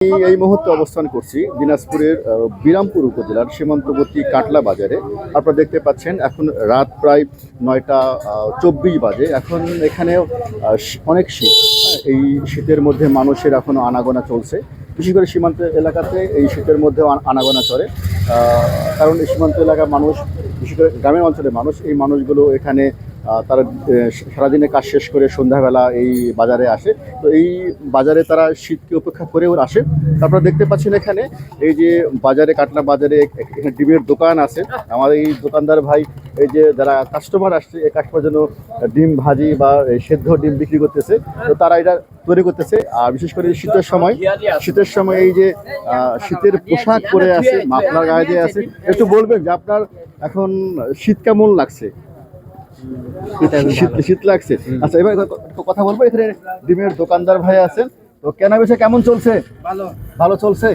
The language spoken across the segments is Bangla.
এই মুহূর্তে অবস্থান করছি দিনাজপুরের বিরামপুর উপজেলার সীমান্তবর্তী কাটলা বাজারে। আপনারা দেখতে পাচ্ছেন এখন রাত প্রায় 9টা 24 বাজে। এখন এখানে অনেক শীত। এই শীতের মধ্যে মানুষের এখনো আনাগোনা চলছে, বিশেষ করে সীমান্ত এলাকাতে এই শীতের মধ্যেও আনাগোনা চলে। কারণ এই সীমান্ত এলাকার মানুষ, বিশেষ করে গ্রামের অঞ্চলের মানুষ, এই মানুষগুলো এখানে তারা সারাদিনে কাজ শেষ করে সন্ধ্যাবেলা এই বাজারে আসে। তো এই বাজারে তারা শীতকে উপেক্ষা করেও আসে। তারপরে দেখতে পাচ্ছেন এখানে এই যে বাজারে, কাটলা বাজারে এখানে ডিমের দোকান আছে। আমার এই দোকানদার ভাই এই যে যারা কাস্টমার আসছে, এই কাস্টমার জন্য ডিম ভাজি বা সেদ্ধ ডিম বিক্রি করতেছে। তো তারা এটা তৈরি করতেছে। আর বিশেষ করে শীতের সময় এই যে শীতের পোশাক পরে আছে, মাফলার গায়ে দিয়ে আছে। একটু বলবেন যে আপনার এখন শীত কেমন লাগছে? শীত লাগছে। আচ্ছা, এবার কথা বলবো। এখানে ডিমের দোকানদার ভাই আছেন, তো কেনা বেচা কেমন চলছে? ভালো চলছে।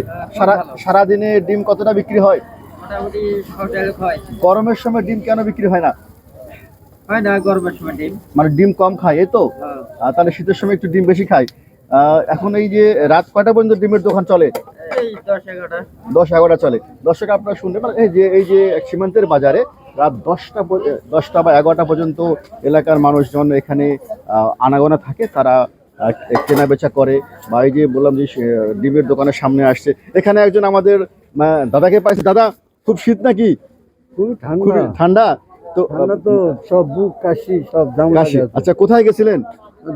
সারাদিনে ডিম কতটা বিক্রি হয়? গরমের সময় ডিম কেন বিক্রি হয় না? গরমের সময় ডিম মানে ডিম কম খায়, এই তো। তাহলে শীতের সময় একটু ডিম বেশি খায়। এখন এই যে রাত কয়টা পর্যন্ত ডিমের দোকান চলে? 10-11টা চলে। দর্শক আপনারা শুনতে পারেন এই যে সীমান্তের বাজারে রাত 10টা বা 11টা পর্যন্ত এলাকার মানুষজন এখানে আনাগোনা থাকে। তারা কেনা বেচা করে। বা এই যে বললাম যে ডিমের দোকানের সামনে আসছে, এখানে একজন আমাদের দাদাকে পাইছে। দাদা, খুব শীত নাকি? খুব ঠান্ডা তো সব বুক কাশি সব কাশি। আচ্ছা, কোথায় গেছিলেন?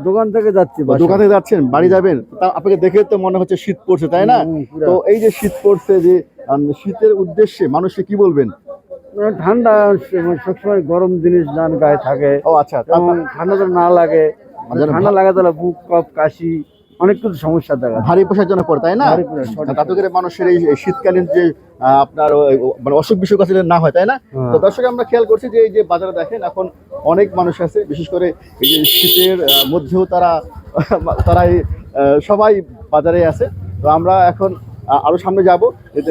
দোকান থেকে যাচ্ছি। দোকান থেকে যাচ্ছেন, বাড়ি যাবেন। আপনাকে দেখে তো মনে হচ্ছে শীত পড়ছে, তাই না? তো এই যে শীত পড়ছে, যে শীতের উদ্দেশ্যে মানুষকে কি বলবেন? ঠান্ডা সবসময় গরম জিনিস যান গায়ে থাকে। ও আচ্ছা, ঠান্ডা তো না লাগে। ঠান্ডা লাগে তাহলে বুক কফ কাশি অনেক কিছু সমস্যা দেখা, ভারী পোশাক জন্য পড়ে, তাই না? তাতে করে মানুষের এই শীতকালীন যে আপনার মানে অসুখ বিসুখ আছে না হয়, তাই না? তো দর্শক, আমরা খেয়াল করছি যে এই যে বাজারে দেখেন এখন অনেক মানুষ আছে, বিশেষ করে এই যে শীতের মধ্যেও তারা সবাই বাজারে আছে। তো আমরা এখন আরো সামনে যাব,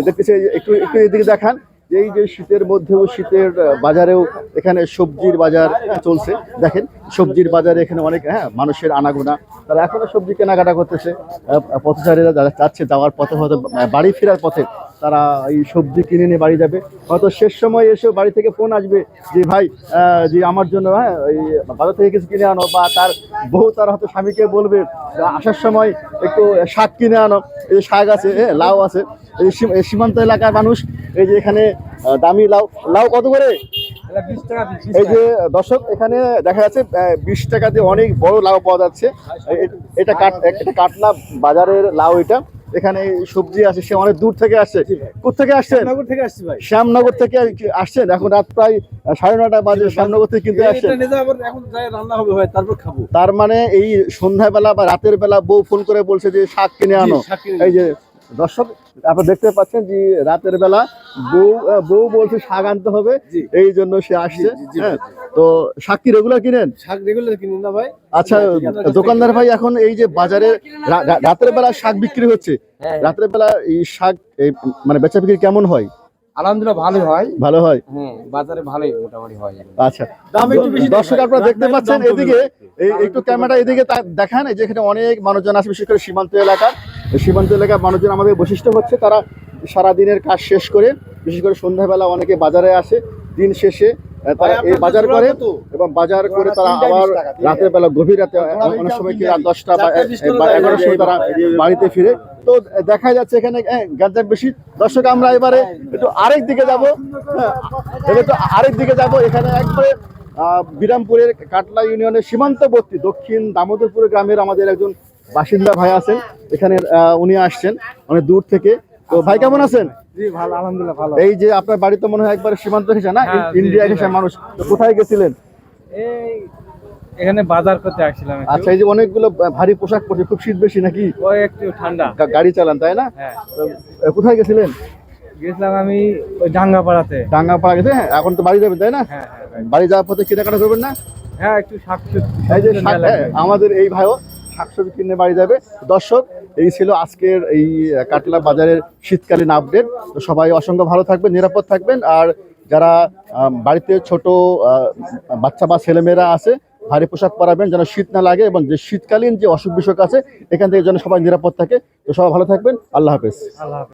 দেখতেছি একটু একটু এদিকে দেখান। এই যে শীতের মধ্যেও শীতের বাজারেও এখানে সবজির বাজার চলছে। দেখেন সবজির বাজারে এখানে অনেক মানুষের আনাগোনা। তারা এখনো সবজি কেনাকাটা করতেছে। পথচারীরা যারা যাচ্ছে, যাওয়ার পথে হয়তো বাড়ি ফেরার পথে তারা এই সবজি কিনে নিয়ে বাড়ি যাবে। হয়তো শেষ সময় এসেও বাড়ি থেকে ফোন আসবে যে ভাই, যে আমার জন্য এই বাজার থেকে কিছু কিনে আনো। বা তার বউ তার হয়তো স্বামীকে বলবে আসার সময় একটু শাক কিনে আনো। এই যে শাক আছে, লাউ আছে। এই সীমান্ত এলাকার মানুষ এই যে এখানে দামি লাউ কত করে? 20 টাকা। এই যে দর্শক, এখানে দেখা যাচ্ছে 20 টাকা দিয়ে অনেক বড় লাউ পাওয়া যাচ্ছে। এটা কাটলা বাজারের লাউ। এখানে সবজি আসে, সে অনেক দূর থেকে আসছে। কোথেকে আসছেন? শ্যামনগর থেকে আসছি ভাই। শ্যামনগর থেকে আসছেন। এখন রাত প্রায় 9:30 বাজে, শ্যামনগর থেকে কিনতে আসছেন। এখন রান্না হবে ভাই, তারপর খাবো। তার মানে এই সন্ধ্যাবেলা বা রাতের বেলা বউ ফোন করে বলছে যে শাক কিনে আনো। এই যে দর্শক, আপনারা দেখতে পাচ্ছেন যে রাতের বেলা বউ বলছে শাক আনতে হবে, এই জন্য সে আসছে। তো শাক কি রেগুলার কিনেন? শাক রেগুলার কিনি না ভাই। আচ্ছা দোকানদার ভাই, এখন এই যে বাজারে রাতের বেলা শাক বিক্রি হচ্ছে, রাতের বেলা এই শাক মানে বেচা বিক্রি কেমন হয়? আলহামদুলিল্লাহ ভালো হয়। বাজারে ভালোই মোটামুটি হয়। আচ্ছা, দর্শক আপনারা দেখতে পাচ্ছেন এদিকে একটু ক্যামেরা এদিকে দেখান। এই যে এখানে অনেক মানুষজন আছে, বিশেষ করে সীমান্ত এলাকার মানুষজন। আমাদের বৈশিষ্ট্য হচ্ছে তারা সারাদিনের কাজ শেষ করে, বিশেষ করে সন্ধ্যাবেলা অনেকে বাজারে আসে। দিন শেষে তারা এই বাজার করে, এবং বাজার করে তারা আবার রাতের বেলা, গভীর রাতে, অনেক সময় কি রাত 10টা বা 11টার সময় তারা বাড়িতে ফিরে। তো দেখা যাচ্ছে এখানে গ্যাঞ্জাম বেশি। দর্শক, আমরা এবারে একটু আরেক দিকে যাব। এখানে একবারে বিরামপুরের কাটলা ইউনিয়নের সীমান্তবর্তী দক্ষিণ দামোদরপুর গ্রামের আমাদের একজন বাসিন্দা ভাই আছেন। এখানে উনি আসছেন অনেক দূর থেকে। তো ভাই, কেমন আছেন? ভালো, আলহামদুলিল্লাহ ভালো। এই যে আপনার বাড়ি তো মনে হয় একবার সীমান্ত ঘেঁষে না, ইন্ডিয়া ঘেঁষে মানুষ। তো কোথায় গেছিলেন? এখানে বাজার করতে আসছিলাম। আচ্ছা, এই যে অনেকগুলো ভারী পোশাক পরছে, খুব শীত বেশি নাকি? একটু ঠান্ডা। গাড়ি চালান, তাই না? কোথায় গেছিলেন? গেছিলাম আমি ওই ডাঙ্গাপাড়াতে গেছে। এখন তো বাড়ি যাবেন, তাই না? বাড়ি যাওয়ার পথে কেনাকাটা করবেন না? একটু শাকসবজি। এই যে আমাদের এই ভাইও শাকসবজি কিনে বাড়ি যাবে। দর্শক, এই ছিল আজকের এই কাটলা বাজারের শীতকালীন আপডেট। তো সবাই অসংখ্য ভালো থাকবেন, নিরাপদ থাকবেন। আর যারা বাড়িতে ছোট বাচ্চা বা ছেলেমেয়েরা আছে, ভারী পোশাক পরাবেন যেন শীত না লাগে, এবং যে শীতকালীন যে অসুখ বিসুখ আছে এখান থেকে যেন সবাই নিরাপদ থাকে। তো সবাই ভালো থাকবেন, আল্লাহ হাফেজ।